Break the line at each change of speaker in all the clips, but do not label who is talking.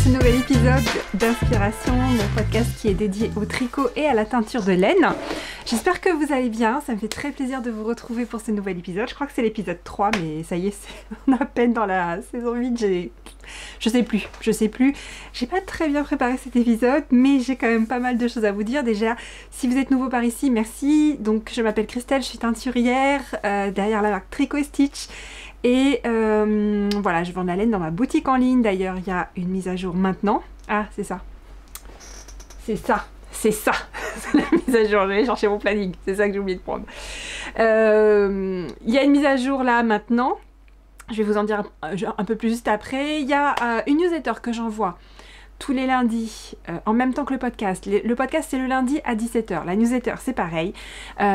ce nouvel épisode d'Inspiration, mon podcast qui est dédié au tricot et à la teinture de laine. J'espère que vous allez bien, ça me fait très plaisir de vous retrouver pour ce nouvel épisode. Je crois que c'est l'épisode 3, mais ça y est, on est à peine dans la saison 8, je sais plus. J'ai pas très bien préparé cet épisode, mais j'ai quand même pas mal de choses à vous dire. Déjà, si vous êtes nouveau par ici, merci. Donc, je m'appelle Christelle, je suis teinturière derrière la marque Tricot Stitch. Et voilà, je vends de la laine dans ma boutique en ligne. D'ailleurs, il y a une mise à jour maintenant. Ah, c'est ça. C'est la mise à jour. Je vais chercher mon planning. C'est ça que j'ai oublié de prendre. Il y a une mise à jour là maintenant. Je vais vous en dire un peu plus juste après. Il y a une newsletter que j'envoie tous les lundis, en même temps que le podcast. Le podcast, c'est le lundi à 17 h. La newsletter, c'est pareil.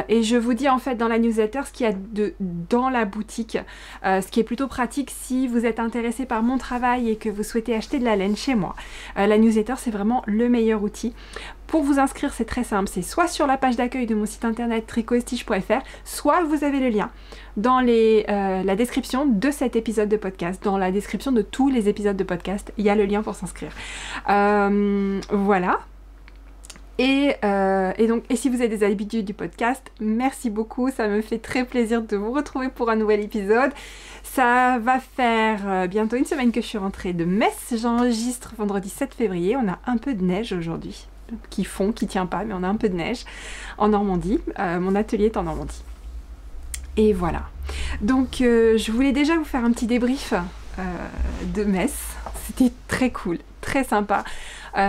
Et je vous dis en fait dans la newsletter ce qu'il y a dans la boutique, ce qui est plutôt pratique si vous êtes intéressé par mon travail et que vous souhaitez acheter de la laine chez moi. La newsletter, c'est vraiment le meilleur outil. Pour vous inscrire, c'est très simple. C'est soit sur la page d'accueil de mon site internet tricotstitch.fr, soit vous avez le lien dans la description de cet épisode de podcast. Dans la description de tous les épisodes de podcast, il y a le lien pour s'inscrire. Voilà. Et si vous avez des habitudes du podcast, merci beaucoup. Ça me fait très plaisir de vous retrouver pour un nouvel épisode. Ça va faire bientôt une semaine que je suis rentrée de Metz. J'enregistre vendredi 7 février. On a un peu de neige aujourd'hui. Qui tient pas, mais on a un peu de neige en Normandie. Mon atelier est en Normandie. Et voilà. Donc, je voulais déjà vous faire un petit débrief de Metz. C'était très cool, très sympa.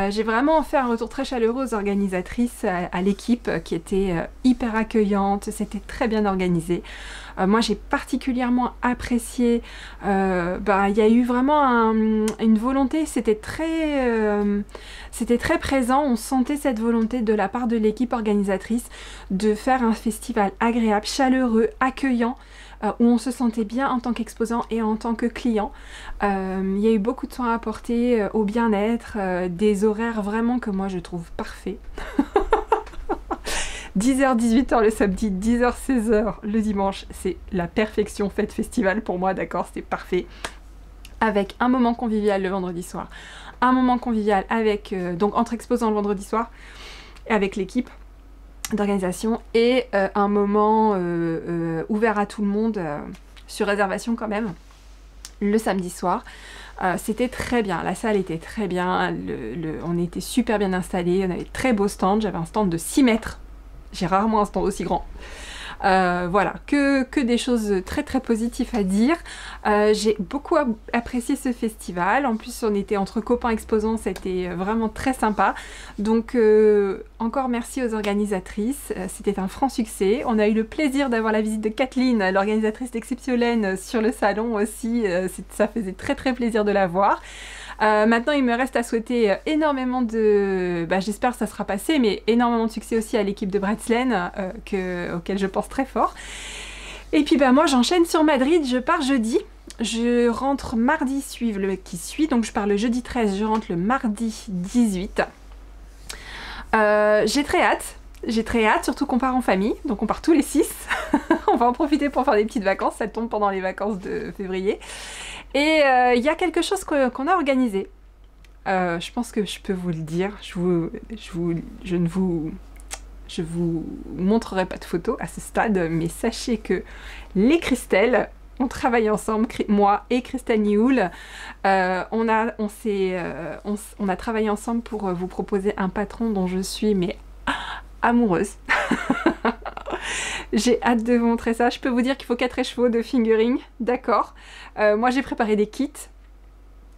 J'ai vraiment fait un retour très chaleureux aux organisatrices, à l'équipe qui était hyper accueillante. C'était très bien organisé. Moi, j'ai particulièrement apprécié. Il y a eu vraiment une volonté. C'était très présent. On sentait cette volonté de la part de l'équipe organisatrice de faire un festival agréable, chaleureux, accueillant, où on se sentait bien en tant qu'exposant et en tant que client. Il y a eu beaucoup de soins apportés au bien-être, des horaires vraiment que moi je trouve parfaits. 10h-18h le samedi, 10h-16h le dimanche, c'est la perfection fête festival pour moi, d'accord, c'était parfait. Avec un moment convivial le vendredi soir, un moment convivial avec, donc entre exposants le vendredi soir, avec l'équipe d'organisation, et un moment ouvert à tout le monde, sur réservation quand même, le samedi soir. C'était très bien, la salle était très bien, on était super bien installés, on avait très beau stand, j'avais un stand de 6 mètres. J'ai rarement un stand aussi grand. Voilà, que des choses très très positives à dire. J'ai beaucoup apprécié ce festival. En plus, on était entre copains exposants, c'était vraiment très sympa. Donc, encore merci aux organisatrices. C'était un franc succès. On a eu le plaisir d'avoir la visite de Kathleen, l'organisatrice d'Exceptiolaine, sur le salon aussi. Ça faisait très très plaisir de la voir. Maintenant, il me reste à souhaiter énormément de... j'espère que ça sera passé, mais énormément de succès aussi à l'équipe de Bretzeln, auquel je pense très fort. Et puis moi, j'enchaîne sur Madrid, je pars jeudi. Je rentre mardi qui suit, donc je pars le jeudi 13, je rentre le mardi 18. J'ai très hâte, surtout qu'on part en famille, donc on part tous les 6. On va en profiter pour faire des petites vacances, ça tombe pendant les vacances de février. Et il y a quelque chose qu'on a organisé. Je pense que je peux vous le dire. Je ne vous montrerai pas de photos à ce stade, mais sachez que les Christelle, on travaille ensemble, moi et Christelle Nioul. On a travaillé ensemble pour vous proposer un patron dont je suis amoureuse. J'ai hâte de vous montrer ça. Je peux vous dire qu'il faut 4 écheveaux de fingering, d'accord. Moi j'ai préparé des kits.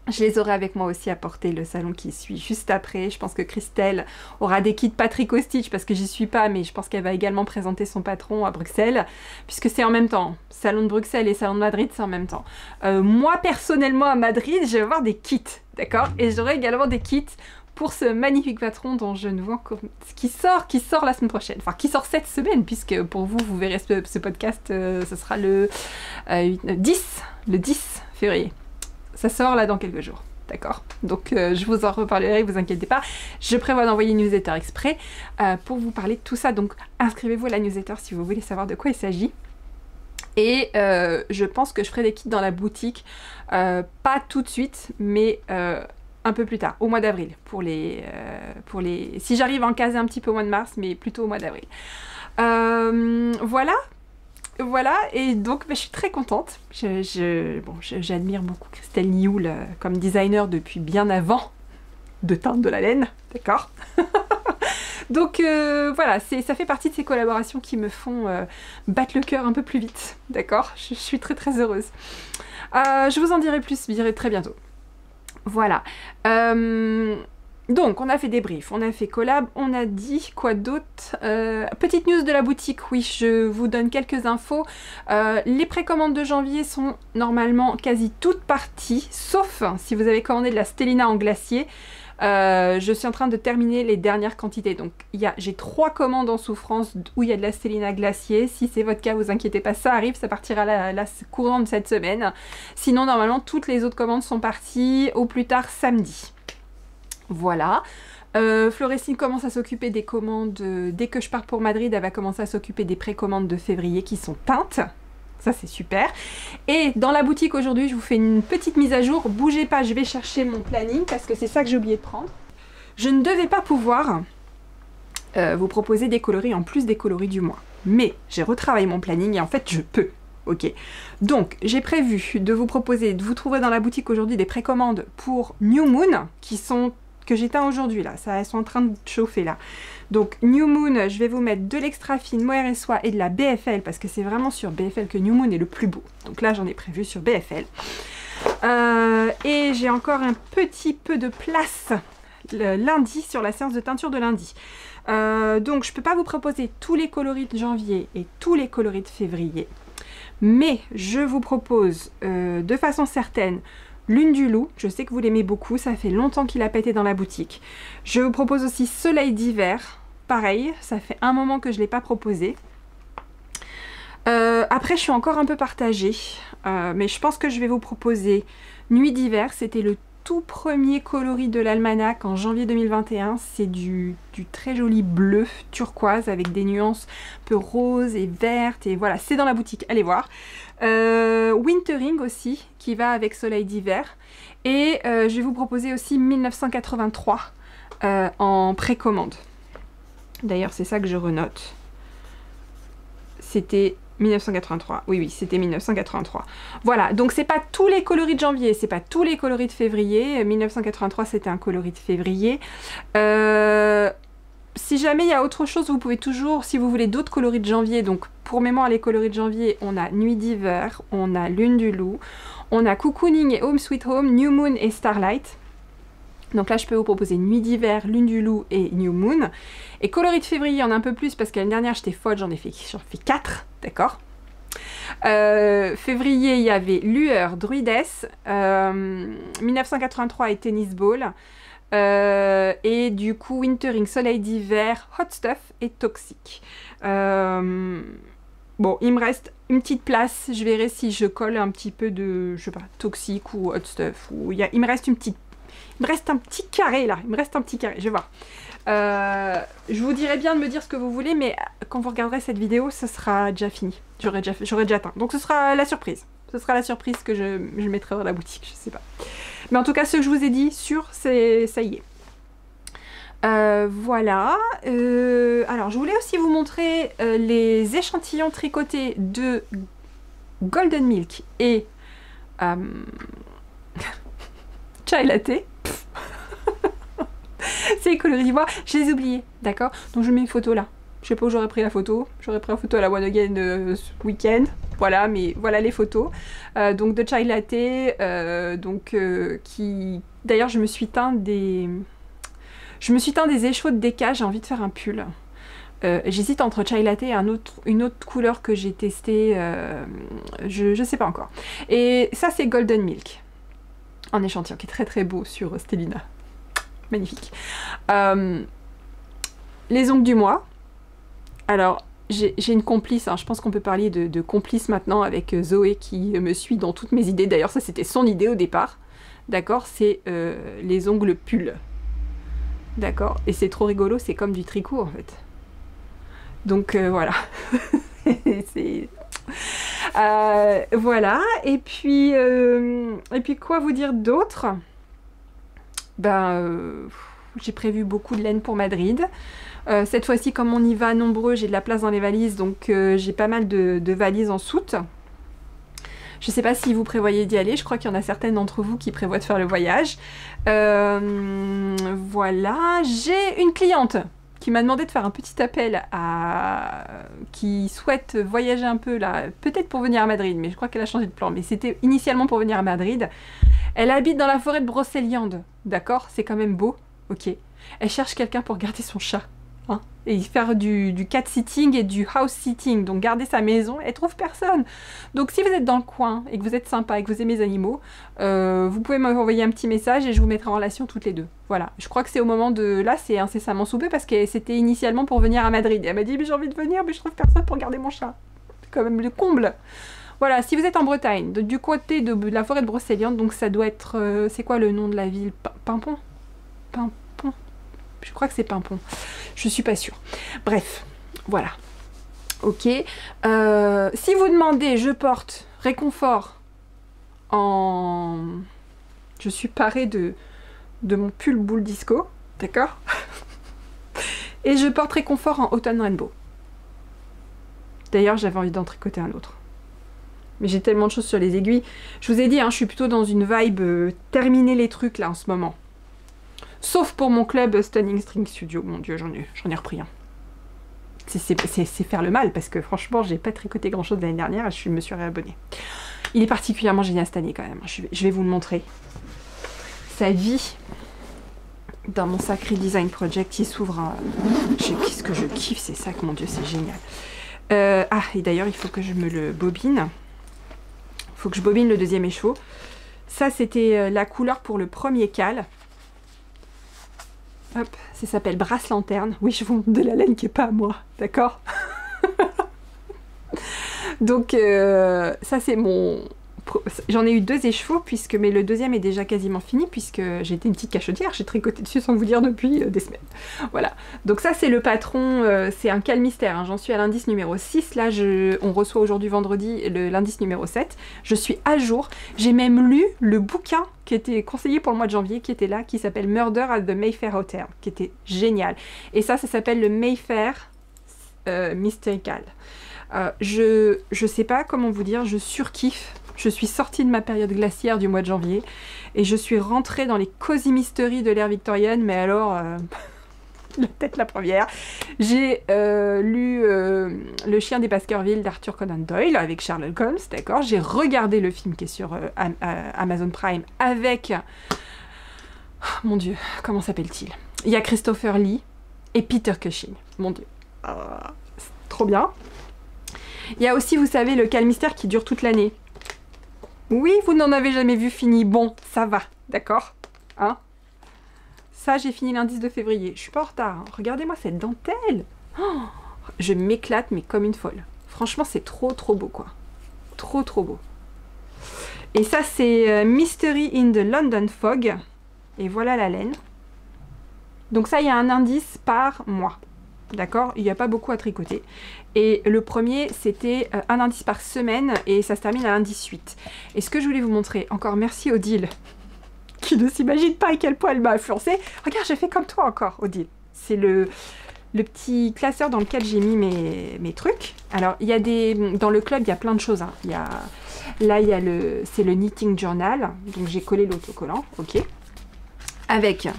Je les aurai avec moi aussi à porter le salon qui suit juste après. Je pense que Christelle aura des kits pas Tricot Stitch parce que j'y suis pas, mais je pense qu'elle va également présenter son patron à Bruxelles, puisque c'est en même temps. Salon de Bruxelles et salon de Madrid, c'est en même temps. Moi personnellement à Madrid, je vais avoir des kits, d'accord. Et j'aurai également des kits pour ce magnifique patron dont je ne vois encore... qui sort la semaine prochaine. Enfin, qui sort cette semaine, puisque pour vous, vous verrez ce podcast, ce sera le 10 février. Ça sort là dans quelques jours, d'accord? Donc je vous en reparlerai, vous inquiétez pas. Je prévois d'envoyer une newsletter exprès pour vous parler de tout ça. Donc inscrivez-vous à la newsletter si vous voulez savoir de quoi il s'agit. Et je pense que je ferai des kits dans la boutique, pas tout de suite, mais un peu plus tard, au mois d'avril, si j'arrive à en caser un petit peu au mois de mars, mais plutôt au mois d'avril. Voilà. Voilà, et donc je suis très contente. J'admire beaucoup Christelle Nioul comme designer depuis bien avant de teindre de la laine, d'accord. Donc voilà, ça fait partie de ces collaborations qui me font battre le cœur un peu plus vite, d'accord. Je suis très très heureuse. Je vous en dirai plus, je dirai très bientôt. Voilà. Donc, on a fait des briefs, on a fait collab, on a dit quoi d'autre. Petite news de la boutique, oui, je vous donne quelques infos. Les précommandes de janvier sont normalement quasi toutes parties, sauf si vous avez commandé de la Stellina en glacier. Je suis en train de terminer les dernières quantités. Donc, j'ai 3 commandes en souffrance où il y a de la Stellina glacier. Si c'est votre cas, vous inquiétez pas, ça arrive, ça partira la courant de cette semaine. Sinon, normalement, toutes les autres commandes sont parties au plus tard samedi. Voilà. Florestine commence à s'occuper des commandes. Dès que je pars pour Madrid, elle va commencer à s'occuper des précommandes de février qui sont peintes. Ça, c'est super. Et dans la boutique aujourd'hui, je vous fais une petite mise à jour. Bougez pas, je vais chercher mon planning parce que c'est ça que j'ai oublié de prendre. Je ne devais pas pouvoir vous proposer des coloris en plus des coloris du mois. Mais j'ai retravaillé mon planning et en fait, je peux. Ok. Donc, j'ai prévu de vous proposer, de vous trouver dans la boutique aujourd'hui des précommandes pour New Moon que j'éteins aujourd'hui là, elles sont en train de chauffer là. Donc New Moon, je vais vous mettre de l'extra fine mohair et soie et de la BFL parce que c'est vraiment sur BFL que New Moon est le plus beau. Donc là j'en ai prévu sur BFL. Et j'ai encore un petit peu de place le lundi sur la séance de teinture de lundi. Donc je peux pas vous proposer tous les coloris de janvier et tous les coloris de février. Mais je vous propose de façon certaine Lune du Loup, je sais que vous l'aimez beaucoup, ça fait longtemps qu'il a pété dans la boutique. Je vous propose aussi Soleil d'hiver, pareil, ça fait un moment que je ne l'ai pas proposé. Après, je suis encore un peu partagée, mais je pense que je vais vous proposer Nuit d'hiver, c'était le tout premier coloris de l'almanach en janvier 2021. C'est du très joli bleu turquoise avec des nuances un peu roses et vertes, et voilà, c'est dans la boutique, allez voir. Wintering aussi, qui va avec Soleil d'hiver. Et je vais vous proposer aussi 1983 en précommande. D'ailleurs, c'est ça que je renote. C'était 1983. Oui, oui, c'était 1983. Voilà, donc c'est pas tous les coloris de janvier, c'est pas tous les coloris de février. 1983, c'était un coloris de février. Si jamais il y a autre chose, vous pouvez toujours, si vous voulez d'autres coloris de janvier, donc pour mémoire les coloris de janvier, on a Nuit d'hiver, on a Lune du Loup, on a Cocooning et Home Sweet Home, New Moon et Starlight. Donc là je peux vous proposer Nuit d'hiver, Lune du Loup et New Moon. Et coloris de février, il y en a un peu plus parce que l'année dernière j'étais folle, j'en ai fait 4, d'accord. Février il y avait Lueur, Druidess, 1983 et Tennis Ball. Et du coup Wintering, Soleil d'hiver, Hot Stuff et Toxic. Bon, il me reste une petite place, je verrai si je colle un petit peu de, je sais pas, Toxic ou Hot Stuff, ou il me reste un petit carré là, il me reste un petit carré, je vais voir. Je vous dirai bien de me dire ce que vous voulez, mais quand vous regarderez cette vidéo, ce sera déjà fini, j'aurai déjà atteint, donc ce sera la surprise. Ce sera la surprise que je mettrai dans la boutique, je sais pas. Mais en tout cas, ce que je vous ai dit, ça y est. Voilà. Alors, je voulais aussi vous montrer les échantillons tricotés de Golden Milk et Chai Latte. C'est les coloris d'ivoire. Je les ai oubliés, d'accord? Donc, je mets une photo là. Je sais pas où j'aurais pris la photo. J'aurais pris la photo à la One Again ce week-end. Voilà, mais voilà les photos. Donc de Chai Latte, qui... D'ailleurs, je me suis teint des échauds de déca, j'ai envie de faire un pull. J'hésite entre Chai Latte et une autre couleur que j'ai testée, je sais pas encore. Et ça, c'est Golden Milk, en échantillon, qui est très très beau sur Stellina. Magnifique. Les ongles du mois. Alors, j'ai une complice, hein. Je pense qu'on peut parler de complice maintenant avec Zoé qui me suit dans toutes mes idées. D'ailleurs, ça c'était son idée au départ. D'accord, c'est les ongles pull. D'accord, et c'est trop rigolo, c'est comme du tricot en fait. Donc voilà. Voilà, et puis quoi vous dire d'autre? j'ai prévu beaucoup de laine pour Madrid. Cette fois-ci, comme on y va nombreux, j'ai de la place dans les valises, donc j'ai pas mal de valises en soute. Je ne sais pas si vous prévoyez d'y aller, je crois qu'il y en a certaines d'entre vous qui prévoient de faire le voyage. Voilà, j'ai une cliente qui m'a demandé de faire un petit appel qui souhaite voyager un peu là, peut-être pour venir à Madrid, mais je crois qu'elle a changé de plan, mais c'était initialement pour venir à Madrid. Elle habite dans la forêt de Brocéliande, d'accord? C'est quand même beau, ok. Elle cherche quelqu'un pour garder son chat. Hein, et faire du cat sitting et du house sitting, donc garder sa maison, elle trouve personne. Donc si vous êtes dans le coin et que vous êtes sympa et que vous aimez les animaux, vous pouvez m'envoyer un petit message et je vous mettrai en relation toutes les deux. Voilà, je crois que c'est au moment de... Là, c'est incessamment sous peu parce que c'était initialement pour venir à Madrid. Et elle m'a dit, mais j'ai envie de venir, mais je trouve personne pour garder mon chat. C'est quand même le comble. Voilà, si vous êtes en Bretagne, du côté de la forêt de Brocéliande, donc ça doit être... c'est quoi le nom de la ville? Pimpon? Pimpon? Je crois que c'est Pimpon. Je suis pas sûre. Bref, voilà. Ok. Si vous demandez, je porte réconfort en... Je suis parée de mon pull boule disco. D'accord? Et je porte réconfort en Autumn Rainbow. D'ailleurs, j'avais envie d'en tricoter un autre. Mais j'ai tellement de choses sur les aiguilles. Je vous ai dit, hein, je suis plutôt dans une vibe terminer les trucs là en ce moment. Sauf pour mon club Stunning String Studio. Mon Dieu, j'en ai repris un. C'est faire le mal, parce que franchement, j'ai pas tricoté grand chose l'année dernière et je me suis réabonnée. Il est particulièrement génial cette année quand même. Je vais vous le montrer. Sa vie dans mon sacré design project, il s'ouvre. Qu'est-ce que je kiffe, c'est ça, mon Dieu, c'est génial. Et d'ailleurs, il faut que je me le bobine. Il faut que je bobine le deuxième écheveau. Ça, c'était la couleur pour le premier cal. Hop, ça s'appelle Brasse Lanterne. Oui, je vous montre de la laine qui n'est pas à moi, d'accord? Donc, ça c'est mon... J'en ai eu 2 écheveaux, mais le deuxième est déjà quasiment fini, puisque j'ai été une petite cachetière, j'ai tricoté dessus sans vous dire depuis des semaines. Voilà, donc ça c'est le patron, c'est un cal mystère, hein. J'en suis à l'indice numéro 6, là on reçoit aujourd'hui vendredi l'indice numéro 7, je suis à jour, j'ai même lu le bouquin qui était conseillé pour le mois de janvier, qui était là, qui s'appelle Murder at the Mayfair Hotel, qui était génial. Et ça s'appelle le Mayfair Mystery Cal. Je sais pas comment vous dire, je surkiffe. Je suis sortie de ma période glaciaire du mois de janvier et je suis rentrée dans les cosy mysteries de l'ère victorienne, mais alors, peut-être la première. J'ai lu Le chien des Baskerville d'Arthur Conan Doyle avec Sherlock Holmes, d'accord. J'ai regardé le film qui est sur Amazon Prime avec... Oh, mon Dieu, comment s'appelle-t-il? Il y a Christopher Lee et Peter Cushing, mon Dieu. C'est trop bien. Il y a aussi, vous savez, le cal mystère qui dure toute l'année. Oui, vous n'en avez jamais vu fini. Bon, ça va, d'accord, hein? Ça, j'ai fini l'indice de février. Je suis pas en retard, hein. Regardez-moi cette dentelle. Oh, je m'éclate, mais comme une folle. Franchement, c'est trop, trop beau, quoi. Trop, trop beau. Et ça, c'est Mystery in the London Fog. Et voilà la laine. Donc ça, il y a un indice par mois. D'accord, il n'y a pas beaucoup à tricoter. Et le premier, c'était un indice par semaine et ça se termine à l'indice 8. Et ce que je voulais vous montrer, encore merci Odile, qui ne s'imagine pas à quel point elle m'a influencé. Regarde, j'ai fait comme toi encore, Odile. C'est le petit classeur dans lequel j'ai mis mes trucs. Alors, il y a dans le club, il y a plein de choses. Hein. Là, il y a c'est le Knitting Journal. Donc, j'ai collé l'autocollant, ok. Avec...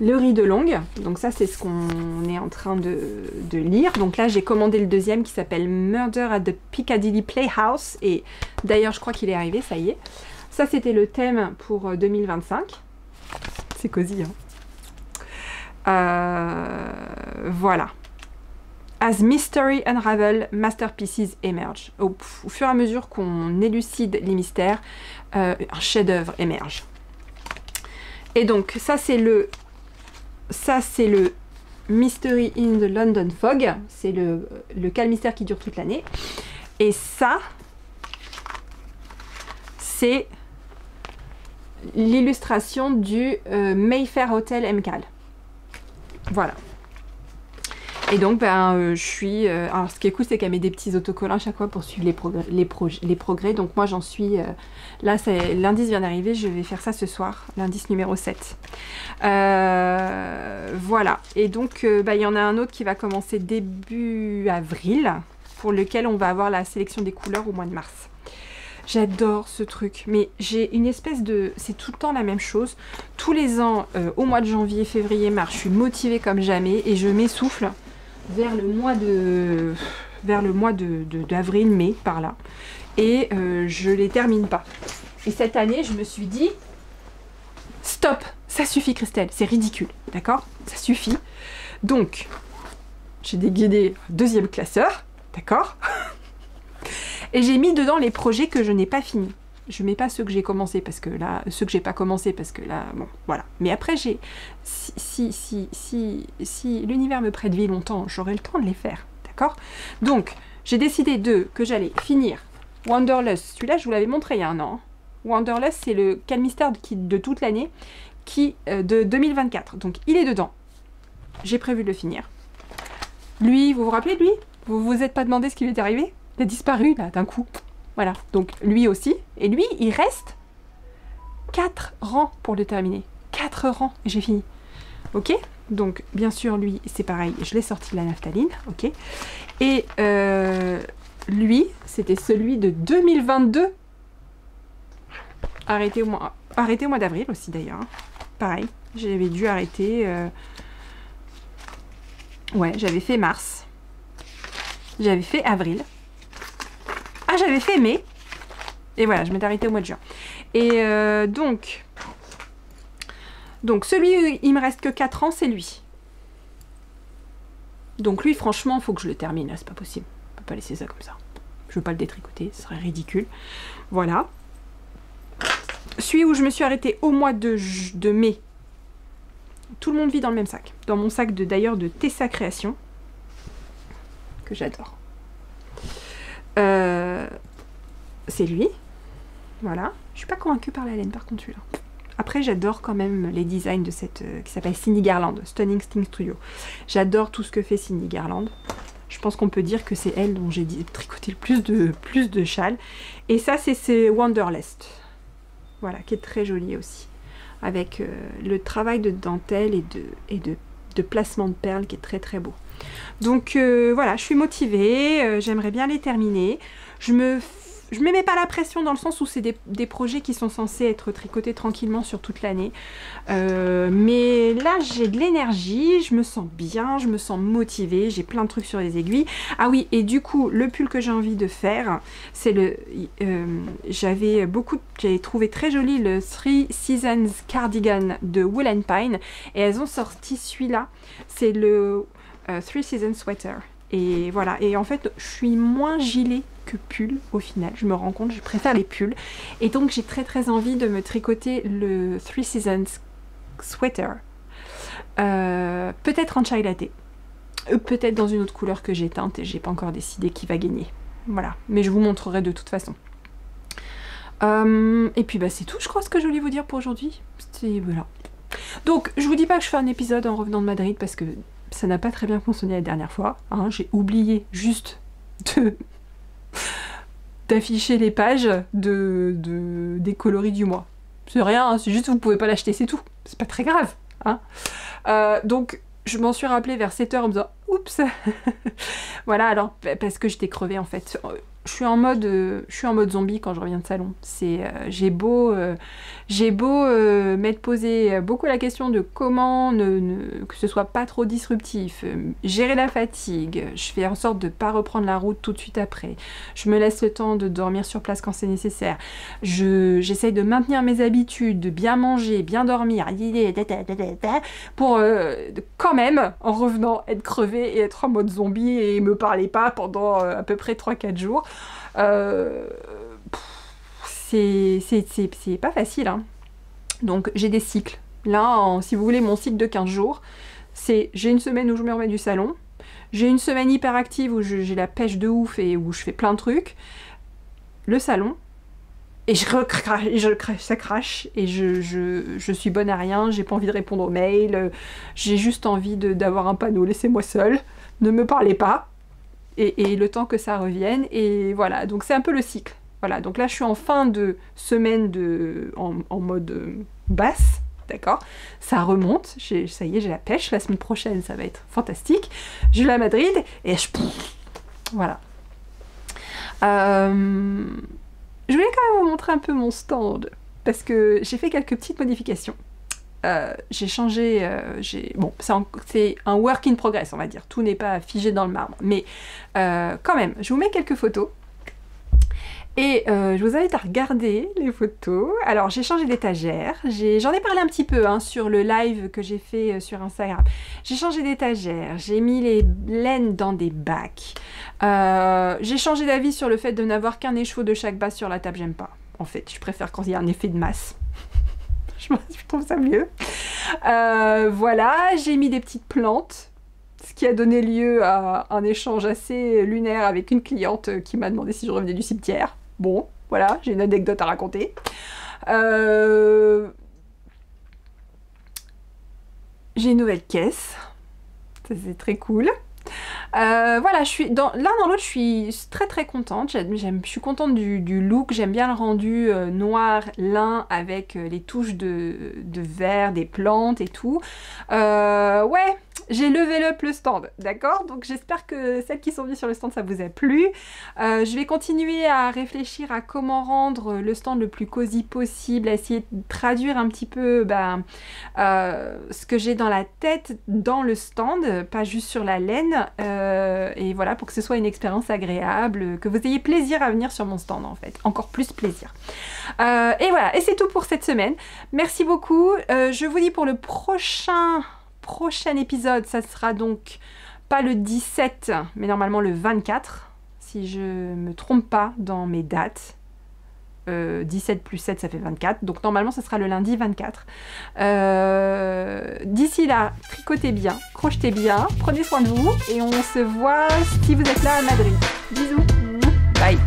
le rideau longue, donc ça c'est ce qu'on est en train de lire. Donc là j'ai commandé le deuxième qui s'appelle Murder at the Piccadilly Playhouse. Et d'ailleurs je crois qu'il est arrivé, ça y est. Ça c'était le thème pour 2025. C'est cosy, hein. Voilà. As mystery unravel, masterpieces emerge. Au fur et à mesure qu'on élucide les mystères, un chef-d'œuvre émerge. Et donc ça c'est le Mystery in the London Fog, c'est le cal mystère qui dure toute l'année. Et ça, c'est l'illustration du Mayfair Hotel MCAL. Voilà. Et donc, ben, je suis... alors, ce qui est cool, c'est qu'elle met des petits autocollants à chaque fois pour suivre les progrès. Donc, moi, j'en suis... là, l'indice vient d'arriver. Je vais faire ça ce soir. L'indice numéro 7. Voilà. Et donc, bah, il y en a un autre qui va commencer début avril, pour lequel on va avoir la sélection des couleurs au mois de mars. J'adore ce truc, mais j'ai une espèce de... C'est tout le temps la même chose. Tous les ans, au mois de janvier, février, mars, je suis motivée comme jamais et je m'essouffle vers le mois d'avril, mai, par là. Et je les termine pas. Et cette année, je me suis dit, stop, ça suffit Christelle, c'est ridicule, d'accord? Ça suffit. Donc, j'ai déguidé deuxième classeur, d'accord? Et j'ai mis dedans les projets que je n'ai pas finis. Je mets pas ceux que j'ai commencé parce que là, ceux que j'ai pas commencé parce que là, bon, voilà. Mais après, si l'univers me prête vie longtemps, j'aurai le temps de les faire, d'accord? Donc, j'ai décidé que j'allais finir Wanderlust. Celui-là, je vous l'avais montré il y a un an. Wanderlust, c'est le calmistère de toute l'année, de 2024. Donc, il est dedans. J'ai prévu de le finir. Lui, vous vous rappelez de lui? Vous vous êtes pas demandé ce qui lui est arrivé? Il a disparu, là, d'un coup. Voilà, donc lui aussi. Et lui, il reste 4 rangs pour le terminer. 4 rangs, et j'ai fini. Ok? Donc, bien sûr, lui, c'est pareil. Je l'ai sorti de la naphtaline. Ok? Et lui, c'était celui de 2022. Arrêté au mois d'avril aussi, d'ailleurs. Pareil, j'avais dû arrêter... Ouais, j'avais fait mars. J'avais fait avril. Ah, j'avais fait mai. Et voilà, je m'étais arrêtée au mois de juin. Et donc, celui où il me reste que 4 ans, c'est lui. Donc lui, franchement, il faut que je le termine. Là, c'est pas possible. On peut pas laisser ça comme ça. Je veux pas le détricoter, ce serait ridicule. Voilà. Celui où je me suis arrêtée au mois de mai. Tout le monde vit dans le même sac. Dans mon sac d'ailleurs de Tessa Création. Que j'adore. C'est lui. Voilà. Je suis pas convaincue par la laine par contre celui-là. Après j'adore quand même les designs de cette qui s'appelle Cindy Garland, Stunning Sting Studio. J'adore tout ce que fait Cindy Garland. Je pense qu'on peut dire que c'est elle dont j'ai tricoté le plus de châles. Et ça c'est Wanderlust. Voilà, qui est très joli aussi. Avec le travail de dentelle et de placement de perles qui est très très beau. Donc voilà, je suis motivée, j'aimerais bien les terminer. Je me mets pas la pression dans le sens où c'est des projets qui sont censés être tricotés tranquillement sur toute l'année. Mais là, j'ai de l'énergie, je me sens bien, je me sens motivée, j'ai plein de trucs sur les aiguilles. Ah oui, et du coup, le pull que j'ai envie de faire, c'est j'avais trouvé très joli le Three Seasons Cardigan de Wool & Pine. Et elles ont sorti celui-là, c'est le Three Seasons Sweater. Et voilà, et en fait, je suis moins gilet que pull au final, je me rends compte, je préfère les pulls. Et donc, j'ai très très envie de me tricoter le Three Seasons Sweater. Peut-être en chai latte. Peut-être dans une autre couleur que j'ai teinte et j'ai pas encore décidé qui va gagner. Voilà, mais je vous montrerai de toute façon. Et puis bah c'est tout, je crois, ce que je voulais vous dire pour aujourd'hui. Voilà. Donc, je vous dis pas que je fais un épisode en revenant de Madrid parce que ça n'a pas très bien fonctionné la dernière fois. Hein. J'ai oublié juste d'afficher les pages des coloris du mois. C'est rien, hein, c'est juste que vous pouvez pas l'acheter, c'est tout. C'est pas très grave. Hein. Donc, je m'en suis rappelé vers 7h en me disant « Oups !» Voilà, alors, parce que j'étais crevée en fait. Je suis en mode zombie quand je reviens de salon. J'ai beau m'être posé beaucoup la question de comment que ce soit pas trop disruptif, gérer la fatigue, je fais en sorte de ne pas reprendre la route tout de suite après, je me laisse le temps de dormir sur place quand c'est nécessaire, j'essaye de maintenir mes habitudes, de bien manger, bien dormir, pour quand même, en revenant, être crevée et être en mode zombie et me parler pas pendant à peu près 3-4 jours. C'est pas facile, hein. Donc j'ai des cycles. Là, si vous voulez, mon cycle de 15 jours, c'est j'ai une semaine où je me remets du salon, j'ai une semaine hyper active où j'ai la pêche de ouf et où je fais plein de trucs, le salon, et ça crache, et je suis bonne à rien, j'ai pas envie de répondre aux mails, j'ai juste envie d'avoir un panneau, laissez-moi seule. ne me parlez pas, et le temps que ça revienne, et voilà, donc c'est un peu le cycle. Voilà, donc là je suis en fin de semaine en mode basse, d'accord? Ça remonte, ça y est, j'ai la pêche, la semaine prochaine ça va être fantastique. Je vais à Madrid, et voilà. Je voulais quand même vous montrer un peu mon stand, parce que j'ai fait quelques petites modifications. J'ai changé, bon, c'est un work in progress, on va dire. Tout n'est pas figé dans le marbre. Mais quand même, je vous mets quelques photos. Et je vous invite à regarder les photos. Alors, j'ai changé d'étagère. J'en ai parlé un petit peu hein, sur le live que j'ai fait sur Instagram. J'ai changé d'étagère. J'ai mis les laines dans des bacs. J'ai changé d'avis sur le fait de n'avoir qu'un écheveau de chaque base sur la table. J'aime pas. En fait, je préfère quand il y a un effet de masse. Je trouve ça mieux. Voilà, j'ai mis des petites plantes, ce qui a donné lieu à un échange assez lunaire avec une cliente qui m'a demandé si je revenais du cimetière. Bon, voilà, j'ai une anecdote à raconter. J'ai une nouvelle caisse, ça c'est très cool. Voilà, je suis l'un dans l'autre, je suis très contente. Je suis contente du look, j'aime bien le rendu noir lin avec les touches de vert, des plantes et tout. Ouais, j'ai level up le stand, d'accord? Donc j'espère que celles qui sont venues sur le stand, ça vous a plu. Je vais continuer à réfléchir à comment rendre le stand le plus cosy possible, à essayer de traduire un petit peu ce que j'ai dans la tête dans le stand, pas juste sur la laine. Et voilà, pour que ce soit une expérience agréable, que vous ayez plaisir à venir sur mon stand en fait, encore plus plaisir. Et voilà, et c'est tout pour cette semaine. Merci beaucoup. Je vous dis pour le prochain épisode, ça sera donc pas le 17, mais normalement le 24, si je me trompe pas dans mes dates. 17 plus 7, ça fait 24. Donc normalement, ça sera le lundi 24. D'ici là, tricotez bien, crochetez bien, prenez soin de vous et on se voit si vous êtes là à Madrid. Bisous. Bye.